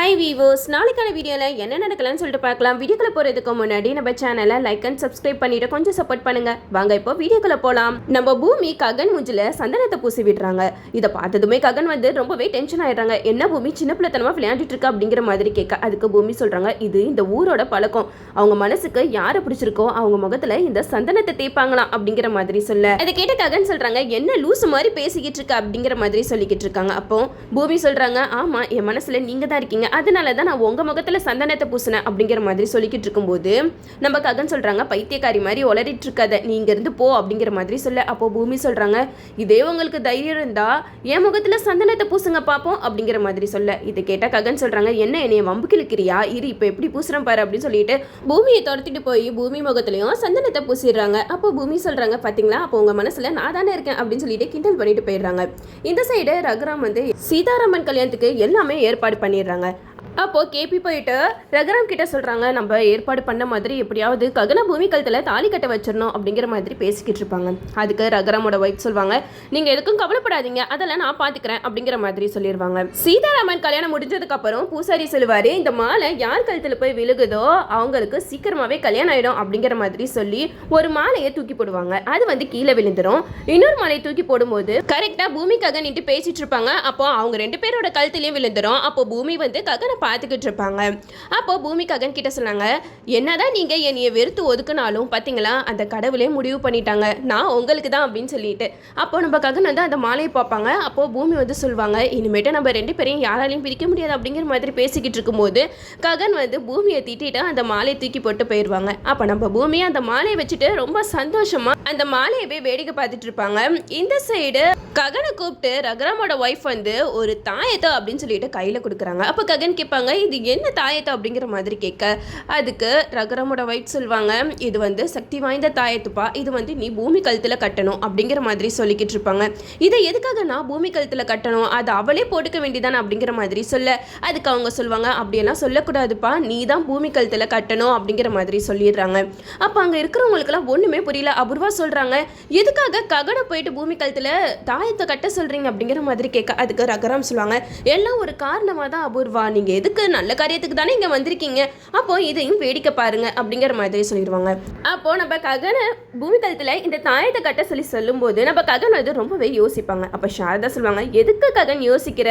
Hi viewers, நாளைக்கான வீடியோவில் என்ன நடக்கலாம்னு சொல்லிட்டு பார்க்கலாம். வீடியோக்குள்ள போகிறதுக்கு முன்னாடி நம்ம சேனலை லைக் அண்ட் சப்ஸ்கிரைப் பண்ணிட்டு கொஞ்சம் சப்போர்ட் பண்ணுங்க. வாங்க இப்போ வீடியோக்குள்ள போகலாம். நம்ம பூமி ககன் மூஞ்சில சந்தனத்தை பூசி விடுறாங்க. இதை பார்த்ததுமே ககன் வந்து ரொம்பவே டென்ஷன் ஆயிடுறாங்க. என்ன பூமி சின்ன பிள்ளைத்தனமா விளையாண்டுட்டு இருக்கா அப்படிங்கிற மாதிரி கேட்க, அதுக்கு பூமி சொல்றாங்க, இது இந்த ஊரோட பழக்கம். அவங்க மனசுக்கு யாரை பிடிச்சிருக்கோ அவங்க முகத்துல இந்த சந்தனத்தை தேய்ப்பாங்களாம் அப்படிங்கிற மாதிரி சொல்ல, அதை கேட்ட ககன் சொல்றாங்க, என்ன லூசு மாதிரி பேசிக்கிட்டு இருக்க அப்படிங்கிற மாதிரி சொல்லிக்கிட்டு இருக்காங்க. அப்போ பூமி சொல்றாங்க, ஆமா என் மனசுல நீங்க தான் இருக்கீங்க, அதனால தான் நான் உங்க முகத்துல சந்தனத்தை பூசினேன் அப்படிங்கிற மாதிரி சொல்லிக்கிட்டு இருக்கும்போது நம்ம ககன் சொல்றாங்க, பைத்தியக்காரி மாதிரி உளறிட்டு இருக்காத, நீங்க இருந்து போ அப்படிங்கிற மாதிரி சொல்ல, அப்போ பூமி சொல்றாங்க, இதே உங்களுக்கு தைரியம் இருந்தா என் முகத்துல சந்தனத்தை பூசுங்க பாப்போம் அப்படிங்கிற மாதிரி சொல்ல, இதை கேட்டா ககன் சொல்றாங்க, என்ன என்னைய வம்பு கிழக்கிறியா, இரு இப்ப எப்படி பூசுறேன் பாரு அப்படின்னு சொல்லிட்டு பூமியை துரத்திட்டு போய் பூமி முகத்திலையும் சந்தனத்தை பூசிடுறாங்க. அப்போ பூமி சொல்றாங்க, பாத்தீங்களா அப்போ உங்க மனசுல நான் தானே இருக்கேன் அப்படின்னு சொல்லிட்டு கிண்டல் பண்ணிட்டு போயிடுறாங்க. இந்த சைடு ரகுராம் வந்து சீதாராமன் கல்யாணத்துக்கு எல்லாமே ஏற்பாடு பண்ணிடுறாங்க. அப்போது கேபி போயிட்டு ரகுராம் கிட்ட சொல்கிறாங்க, நம்ம ஏற்பாடு பண்ண மாதிரி எப்படியாவது ககன பூமி கழுத்தில் தாலி கட்ட வச்சிடணும் அப்படிங்கிற மாதிரி பேசிக்கிட்டு இருப்பாங்க. அதுக்கு ரகுராமோட ஒய்ஃப் சொல்லுவாங்க, நீங்கள் எதுக்கும் கவலைப்படாதீங்க, அதெல்லாம் நான் பார்த்துக்கிறேன் அப்படிங்கிற மாதிரி சொல்லிடுவாங்க. சீதாராமன் கல்யாணம் முடிஞ்சதுக்கப்புறம் பூசாரி சொல்லுவார், இந்த மாலை யார் கழுத்தில் போய் விழுகுதோ அவங்களுக்கு சீக்கிரமாகவே கல்யாணம் ஆகிடும் அப்படிங்கிற மாதிரி சொல்லி ஒரு மாலையை தூக்கி போடுவாங்க. அது வந்து கீழே விழுந்துடும். இன்னொரு மாலையை தூக்கி போடும்போது கரெக்டாக பூமி ககன் நின்று பேசிட்டு இருப்பாங்க. அப்போ அவங்க ரெண்டு பேரோட கழுத்துலையும் விழுந்துடும். அப்போ பூமி வந்து ககனை பார்த்துக்கிட்டு இருப்பாங்க. அப்போ பூமி ககன் கிட்ட சொன்னாங்க, என்னதான் நீங்க என்னைய வெறுத்து ஒதுக்குனாலும் பாத்தீங்களா அந்த கடவுளே முடிவு பண்ணிட்டாங்க, நான் உங்களுக்கு தான் அப்படின்னு சொல்லிட்டு. அப்போ நம்ம ககன் வந்து அந்த மாலையை பார்ப்பாங்க. அப்போ பூமி வந்து சொல்லுவாங்க, இனிமேட்டு நம்ம ரெண்டு பேரையும் யாராலையும் பிரிக்க முடியாது அப்படிங்கிற மாதிரி பேசிக்கிட்டு இருக்கும்போது ககன் வந்து பூமியை திட்டிட்டு அந்த மாலையை தூக்கி போட்டு போயிடுவாங்க. அப்போ நம்ம பூமியை அந்த மாலையை வச்சுட்டு ரொம்ப சந்தோஷமா அந்த மாலையவே வேடிக்கை பார்த்துட்டு இருப்பாங்க. இந்த சைடு ககனை கூப்பிட்டு ரகுராமோட ஒய்ஃப் வந்து ஒரு தாயத்தை அப்படின்னு சொல்லிட்டு கையில கொடுக்குறாங்க. அப்போ ககன் கேட்பாங்க, இது என்ன தாயத்தை அப்படிங்கிற மாதிரி கேட்க, அதுக்கு ரகுராமோட ஒய்ஃப் சொல்லுவாங்க, இது வந்து சக்தி வாய்ந்த தாயத்துப்பா, இது வந்து நீ பூமி கழுத்துல கட்டணும் அப்படிங்கிற மாதிரி சொல்லிக்கிட்டு இருப்பாங்க. இதை எதுக்காக நான் பூமி கழுத்துல கட்டணும், அது அவளே போட்டுக்க வேண்டியதானே அப்படிங்கிற மாதிரி சொல்ல, அதுக்கு அவங்க சொல்லுவாங்க, அப்படியெல்லாம் சொல்லக்கூடாதுப்பா, நீ தான் பூமி கழுத்துல கட்டணும் அப்படிங்கிற மாதிரி சொல்லிடுறாங்க. அப்போ அங்கே இருக்கிறவங்களுக்குலாம் ஒன்றுமே புரியல. அபூர்வா சொல்கிறாங்க, எதுக்காக ககனை போயிட்டு பூமி கழுத்துல தாயத்தை கட்ட சொல்கிறீங்க அப்படிங்கிற மாதிரி கேட்க, அதுக்கு ரகுராம் சொல்லுவாங்க, எல்லாம் ஒரு காரணமாக தான் அபூர்வா, நீங்கள் எதுக்கு நல்ல காரியத்துக்கு தானே இங்கே வந்திருக்கீங்க, அப்போ இதையும் வேடிக்கை பாருங்க அப்படிங்கிற மாதிரி சொல்லிடுவாங்க. அப்போ நம்ம ககனை பூமி கழுத்தில் இந்த தாயத்தை கட்ட சொல்லி சொல்லும்போது நம்ம ககன் வந்து ரொம்பவே யோசிப்பாங்க. அப்போ சாரதா சொல்லுவாங்க, எதுக்கு ககன் யோசிக்கிற,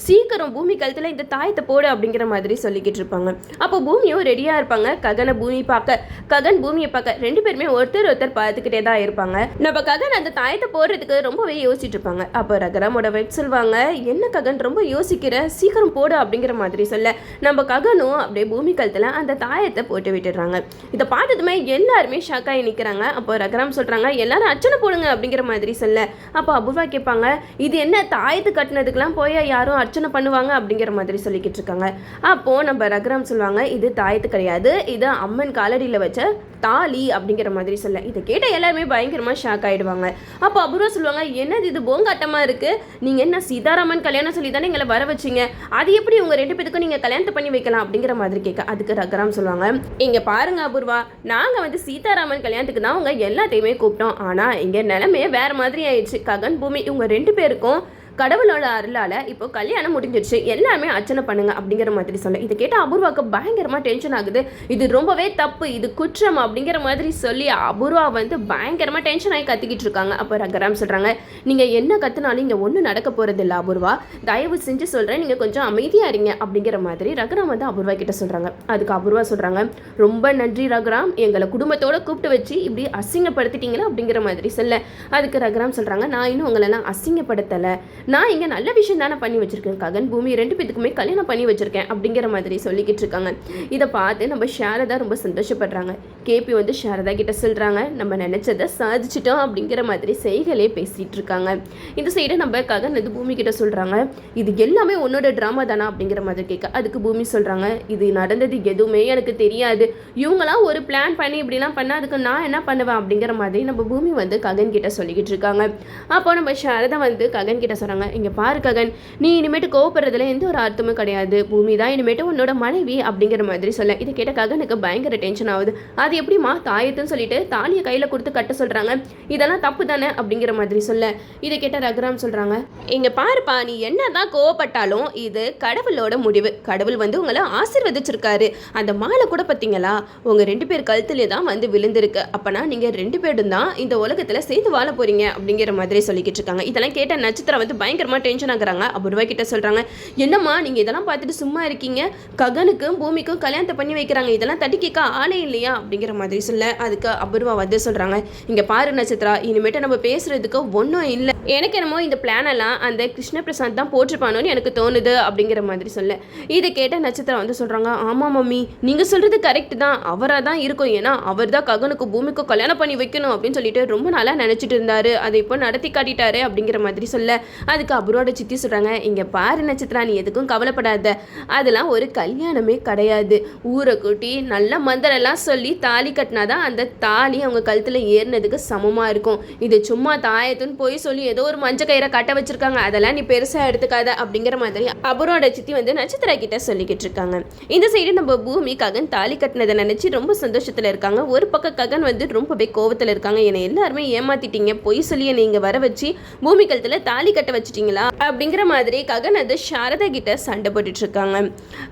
சீக்கிரம் பூமி கழுத்தில் இந்த தாயத்தை போடு அப்படிங்கிற மாதிரி சொல்லிக்கிட்டு இருப்பாங்க. அப்போ பூமியும் ரெடியாக இருப்பாங்க. ககனை பூமி பார்க்க, ககன் பூமியை பார்க்க, ரெண்டு பேருமே ஒருத்தர் ஒருத்தர் பார்த்துக்கிட்டே தான் இருப்பாங்க. நம்ம ககன் அந்த தாயத்தை போடுறதுக்கு ரொம்பவே யோசிச்சுட்டு இருப்பாங்க. அப்போ ரகுராமோட வைஃப் சொல்லுவாங்க, என்ன ககன் ரொம்ப யோசிக்கிற, சீக்கிரம் போடு அப்படிங்கிற மாதிரி சொல்ல, நம்ம ககனும் அப்படியே பூமி கழுத்தில் அந்த தாயத்தை போட்டு விட்டுடுறாங்க. இதை பார்த்ததுமே எல்லாருமே ஷாக் ஆகி நிற்கிறாங்க. அப்போ ரகுராம் சொல்கிறாங்க, எல்லாரும் அர்ச்சனை போடுங்க அப்படிங்கிற மாதிரி சொல்ல, அப்போ அபூர்வா கேட்பாங்க, இது என்ன தாயத்து கட்டினதுக்கெல்லாம் போய் யாரும் அர்ச்சனை பண்ணுவாங்க அப்படிங்கிற மாதிரி சொல்லிக்கிட்டு இருக்காங்க. அப்போது நம்ம ரகுராம் சொல்லுவாங்க, இது தாயத்து கிடையாது, இது அம்மன் காலடியில் வச்ச தாலி அப்படிங்கிற மாதிரி சொல்ல, இதை கேட்ட எல்லாருமே பயங்கரமாக ஷாக் ஆகிடுவாங்க. அப்போ அபூர்வா சொல்லுவாங்க, என்னது இது போங்காட்டமாக இருக்குது, நீங்கள் என்ன சீதாராமன் கல்யாணம் சொல்லி தானே எங்களை வர வச்சிங்க, அது எப்படி உங்கள் ரெண்டு பேருக்கும் நீங்கள் கல்யாணத்தை பண்ணி வைக்கலாம் அப்படிங்கிற மாதிரி கேட்க, அதுக்கு ரகுராம் சொல்லுவாங்க, இங்கே பாருங்க அபூர்வா, நாங்கள் வந்து சீதாராமன் கல்யாணத்துக்கு தான் உங்கள் எல்லாத்தையுமே கூப்பிட்டோம், ஆனால் இங்கே நிலைமையே வேறு மாதிரி ஆயிடுச்சு, ககன் பூமி இவங்க ரெண்டு பேருக்கும் கடவுளோட அருளால் இப்போ கல்யாணம் முடிஞ்சிடுச்சு, எல்லாருமே அர்ச்சனை பண்ணுங்க அப்படிங்கிற மாதிரி சொல்ல, இதை கேட்டால் அபூர்வாவுக்கு பயங்கரமாக டென்ஷன் ஆகுது. இது ரொம்பவே தப்பு, இது குற்றம் அப்படிங்கிற மாதிரி சொல்லி அபூர்வா வந்து பயங்கரமாக டென்ஷன் ஆகி கத்திக்கிட்டு இருக்காங்க. அப்போ ரகுராம் சொல்கிறாங்க, நீங்கள் என்ன கத்துனாலும் இங்கே ஒன்றும் நடக்க போகிறது இல்லை அபூர்வா, தயவு செஞ்சு சொல்கிறேன், நீங்கள் கொஞ்சம் அமைதியாக இருங்க அப்படிங்கிற மாதிரி ரகுராம் வந்து அபூர்வா கிட்ட சொல்கிறாங்க. அதுக்கு அபூர்வா சொல்கிறாங்க, ரொம்ப நன்றி ரகுராம், எங்களை குடும்பத்தோடு கூப்பிட்டு வச்சு இப்படி அசிங்கப்படுத்திட்டீங்களா அப்படிங்கிற மாதிரி சொல்ல, அதுக்கு ரகுராம் சொல்கிறாங்க, நான் இன்னும் உங்களெல்லாம் அசிங்கப்படுத்தலை, நான் இங்கே நல்ல விஷயம் தானே பண்ணி வச்சுருக்கேன், ககன் பூமி ரெண்டு பேத்துக்குமே கல்யாணம் பண்ணி வச்சுருக்கேன் அப்படிங்கிற மாதிரி சொல்லிக்கிட்டு இருக்காங்க. இதை பார்த்து நம்ம சாரதா ரொம்ப சந்தோஷப்படுறாங்க. கேபி வந்து சாரதா கிட்ட சொல்கிறாங்க, நம்ம நினச்சதை சாதிச்சிட்டோம் அப்படிங்கிற மாதிரி செய்களே பேசிகிட்டு இருக்காங்க. இந்த சைடு நம்ம ககன் வந்து பூமி கிட்ட சொல்கிறாங்க, இது எல்லாமே உன்னோட ட்ராமா தானா அப்படிங்கிற மாதிரி கேட்க, அதுக்கு பூமி சொல்கிறாங்க, இது நடந்தது எதுவுமே எனக்கு தெரியாது, இவங்களாம் ஒரு பிளான் பண்ணி இப்படிலாம் பண்ணால் அதுக்கு நான் என்ன பண்ணுவேன் அப்படிங்கிற மாதிரி நம்ம பூமி வந்து ககன் கிட்ட சொல்லிக்கிட்டு இருக்காங்க. அப்போ நம்ம சாரதா வந்து ககன் கிட்ட சொல்கிறாங்க, சொல்கிறாங்க, இங்கே பாரு ககன், நீ இனிமேட்டு கோவப்படுறதுல எந்த ஒரு அர்த்தமும் கிடையாது. பூமி தான் இனிமேட்டு உன்னோட மனைவி அப்படிங்கிற மாதிரி சொல்ல. இதை கேட்ட ககனுக்கு பயங்கர டென்ஷன் ஆகுது. அது எப்படிமா தாயத்துன்னு சொல்லிட்டு தாலியை கையில் கொடுத்து கட்ட சொல்கிறாங்க, இதெல்லாம் தப்பு தானே அப்படிங்கிற மாதிரி சொல்ல. இதை கேட்ட ரகுராம் சொல்கிறாங்க, இங்கே பாருப்பா, நீ என்னதான் கோவப்பட்டாலும் இது கடவுளோட முடிவு. கடவுள் வந்து உங்களை ஆசீர்வதிச்சிருக்காரு. அந்த மாலை கூட பார்த்தீங்களா, உங்கள் 2 பேர் கழுத்துலேயே தான் வந்து விழுந்திருக்கு. அப்போனா நீங்கள் 2 பேரும் தான் இந்த உலகத்தில் சேர்ந்து வாழ போகிறீங்க அப்படிங்கிற மாதிரி சொல்லிக்கிட்டு இருக்காங்க. இதெல்லாம் கேட்ட நட்சத்திரம் வந்து பயங்கரமாக டென்ஷன் ஆகுறாங்க. அபூர்வா கிட்ட சொல்கிறாங்க, என்னம்மா நீங்கள் இதெல்லாம் பார்த்துட்டு சும்மா இருக்கீங்க, ககனுக்கும் பூமிக்கும் கல்யாணத்தை பண்ணி வைக்கிறாங்க, இதெல்லாம் தட்டி கேட்க ஆளே இல்லையா அப்படிங்கிற மாதிரி சொல்ல. அதுக்கு அபூர்வா வந்து சொல்கிறாங்க, இங்கே பாரு நட்சத்திரா, இனிமேட்டு நம்ம பேசுகிறதுக்கு ஒன்றும் இல்லை. எனக்கு என்னமோ இந்த பிளானெல்லாம் அந்த கிருஷ்ண பிரசாத் தான் போட்டிருப்பானோன்னு எனக்கு தோணுது அப்படிங்கிற மாதிரி சொல்ல. இதை கேட்ட நட்சத்திரம் வந்து சொல்கிறாங்க, ஆமாம் மம்மி, நீங்கள் சொல்கிறது கரெக்ட் தான், அவராக தான் இருக்கும். ஏன்னா அவர் தான் ககனுக்கும் பூமிக்கும் கல்யாணம் பண்ணி வைக்கணும் அப்படின்னு சொல்லிட்டு ரொம்ப நாளாக நினச்சிட்டு இருந்தாரு. அதை இப்போ நடத்தி காட்டிட்டாரு அப்படிங்கிற மாதிரி சொல்ல. அதுக்கு அபூர்வோட சித்தி சொல்கிறாங்க, இங்கே பாரு நட்சத்திரா, நீ எதுக்கும் கவலைப்படாத, அதெல்லாம் ஒரு கல்யாணமே கிடையாது. ஊரை கூட்டி நல்ல மந்திரெல்லாம் சொல்லி தாலி கட்டினாதான் அந்த தாலி அவங்க கழுத்தில் ஏறினதுக்கு சமமாக இருக்கும். இது சும்மா தாயத்துன்னு போய் சொல்லி ஏதோ ஒரு மஞ்ச கயிறை கட்ட வச்சிருக்காங்க, அதெல்லாம் நீ பெருசாக எடுத்துக்காத அப்படிங்கிற மாதிரி அபூர்வோட சித்தி வந்து நட்சத்திரா கிட்ட சொல்லிக்கிட்டு இருக்காங்க. இந்த சைடு நம்ம பூமி ககன் தாலி கட்டினதை நினச்சி ரொம்ப சந்தோஷத்தில் இருக்காங்க. ஒரு பக்கம் ககன் வந்து ரொம்பவே கோவத்தில் இருக்காங்க. என்னை எல்லாருமே ஏமாத்திட்டீங்க, பொய் சொல்லி என்னை இங்கே வர வச்சு பூமி கழுத்தில் தாலி கட்ட வச்சிட்டீங்களா அப்படிங்கிற மாதிரி ககன் அது சாரதா கிட்ட சண்டை போட்டுட்டு இருக்காங்க.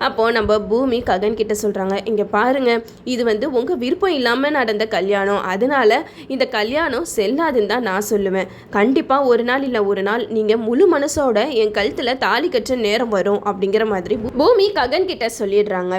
அப்போது நம்ம பூமி ககன் கிட்ட சொல்கிறாங்க, இங்கே பாருங்க, இது வந்து உங்கள் விருப்பம் இல்லாமல் நடந்த கல்யாணம், அதனால இந்த கல்யாணம் செல்லாதுன்னு தான் நான் சொல்லுவேன். கண்டிப்பாக ஒரு நாள் இல்லை ஒரு நாள் நீங்கள் முழு மனசோட என் கழுத்தில் தாலி கட்டுற நேரம் வரும் அப்படிங்கிற மாதிரி பூமி ககன் கிட்ட சொல்லிடுறாங்க.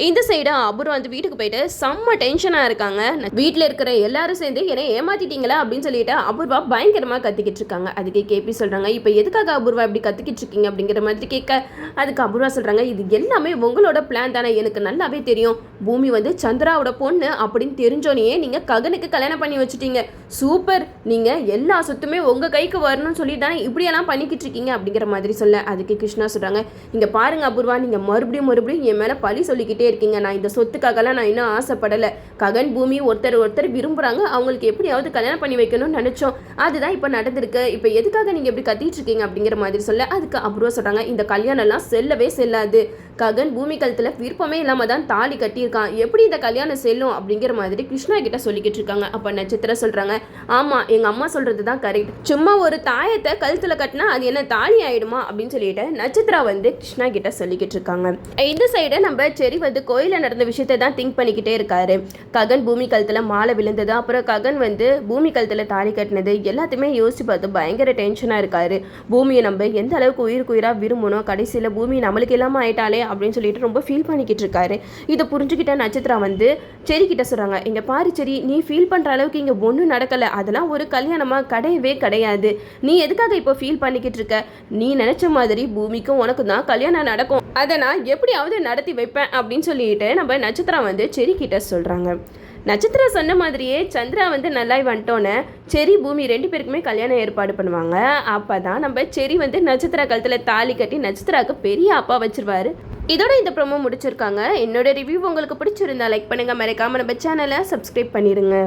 இந்த சைடு அபூர்வா வந்து வீட்டுக்கு போயிட்டு செம்ம டென்ஷனாக இருக்காங்க. வீட்டில் இருக்கிற எல்லாரும் சேர்ந்து என்னை ஏமாத்திட்டீங்களா அப்படின்னு சொல்லிட்டு அபூர்வா பயங்கரமாக கத்திக்கிட்டு இருக்காங்க. அதுக்கே கேபி சொல்கிறாங்க, இப்போ எதுக்காக அபூர்வா இப்படி கத்திக்கிட்டு இருக்கீங்க அப்படிங்கிற மாதிரி கேட்க. அதுக்கு அபூர்வா சொல்கிறாங்க, இது எல்லாமே உங்களோட பிளான் தானே, எனக்கு நல்லாவே தெரியும். பூமி வந்து சந்திராவோட பொண்ணு அப்படின்னு தெரிஞ்சோனையே நீங்கள் ககனுக்கு கல்யாணம் பண்ணி வச்சுட்டீங்க. சூப்பர், நீங்கள் எல்லா சொத்துமே உங்கள் கைக்கு வரணும்னு சொல்லி தானே இப்படியெல்லாம் பண்ணிக்கிட்டு இருக்கீங்க அப்படிங்கிற மாதிரி சொல்ல. அதுக்கு கிருஷ்ணா சொல்கிறாங்க, இங்கே பாருங்க அபூர்வா, நீங்கள் மறுபடியும் என் மேலே பழி சொல்லிக்கிட்டே இருக்கீங்க. நான் இந்த சொத்துக்காகலாம் நான் இன்னும் ஆசைப்படலை. ககன் பூமி ஒருத்தர் விரும்புகிறாங்க, அவங்களுக்கு எப்படியாவது கல்யாணம் பண்ணி வைக்கணும்னு நினச்சோம், அதுதான் இப்போ நடந்திருக்கு. இப்போ எதுக்காக நீங்கள் இப்படி கத்திட்டு இருக்கீங்க அப்படிங்கிற மாதிரி சொல்ல. அதுக்கு அபூர்வா சொல்கிறாங்க, இந்த கல்யாணம்லாம் செல்லவே செல்லாது. ககன் பூமி கழுத்தில் விருப்பமே இல்லாமல் தான் தாலி கட்டியிருக்கான், எப்படி இந்த கல்யாணம் செல்லும் அப்படிங்கிற மாதிரி கிருஷ்ணா கிட்ட சொல்லிக்கிட்டு இருக்காங்க. அப்போ நட்சத்திரம் சொல்கிறாங்க, ஆமாம், எங்கள் அம்மா சொல்கிறது தான் கரெக்ட். சும்மா ஒரு தாயத்தை கழுத்தில் கட்டினா அது என்ன தாலி ஆகிடுமா அப்படின்னு சொல்லிட்டு நட்சத்திரா வந்து கிருஷ்ணா கிட்ட சொல்லிக்கிட்டு இருக்காங்க. இந்த சைடு நம்ம செரி வந்து கோயிலில் நடந்த விஷயத்தை தான் திங்க் பண்ணிக்கிட்டே இருக்காரு. ககன் பூமி கழுத்தில் மாலை விழுந்தது, அப்புறம் ககன் வந்து பூமி கழுத்தில் தாலி கட்டினது எல்லாத்தையுமே யோசிச்சு பார்த்து பயங்கர டென்ஷனாக இருக்காரு. பூமியை நம்ம எந்த அளவுக்கு உயிராக விரும்பணும், கடைசியில் பூமி நம்மளுக்கு இல்லாமல் ஆயிட்டாலே அப்படின்னு சொல்லிட்டு ரொம்ப ஃபீல் பண்ணிக்கிட்டு இருக்காரு. இதை புரிஞ்சுக்கிட்ட நட்சத்திரா வந்து செரி கிட்ட சொல்கிறாங்க, இங்கே பாரு செரி, நீ ஃபீல் பண்ணுற அளவுக்கு இங்கே ஒன்றும் நடக்கலை, அதெல்லாம் ஒரு கல்யாணமாக கிடையவே கிடையாது. நீ எதுக்காக இப்போ ஃபீல் பண்ணிக்கிட்டு இருக்க? நீ நினச்ச மாதிரி பூமிக்கும் உனக்கு தான் கல்யாணம் நடக்கும், அதை நான் எப்படியாவது நடத்தி வைப்பேன் அப்படின்னு சொல்லிட்டு நம்ம நட்சத்திரா வந்து செரி கிட்ட சொல்கிறாங்க. நட்சத்திரா சொன்ன மாதிரியே சந்திரா வந்து நல்லாய் வந்துட்டோன்னே செரி பூமி 2 பேருக்குமே கல்யாணம் ஏற்பாடு பண்ணுவாங்க. அப்போ தான் நம்ம செரி வந்து நட்சத்திரா கழுத்தில் தாலி கட்டி நட்சத்திராவுக்கு பெரிய அப்பா வச்சிருவாரு. இதோட இந்த ப்ரோமோ முடிச்சிருக்காங்க. என்னோட ரிவ்யூ உங்களுக்கு பிடிச்சிருந்தா லைக் பண்ணுங்கள், மறக்காம நம்ம சேனலை சப்ஸ்கிரைப் பண்ணிடுங்க.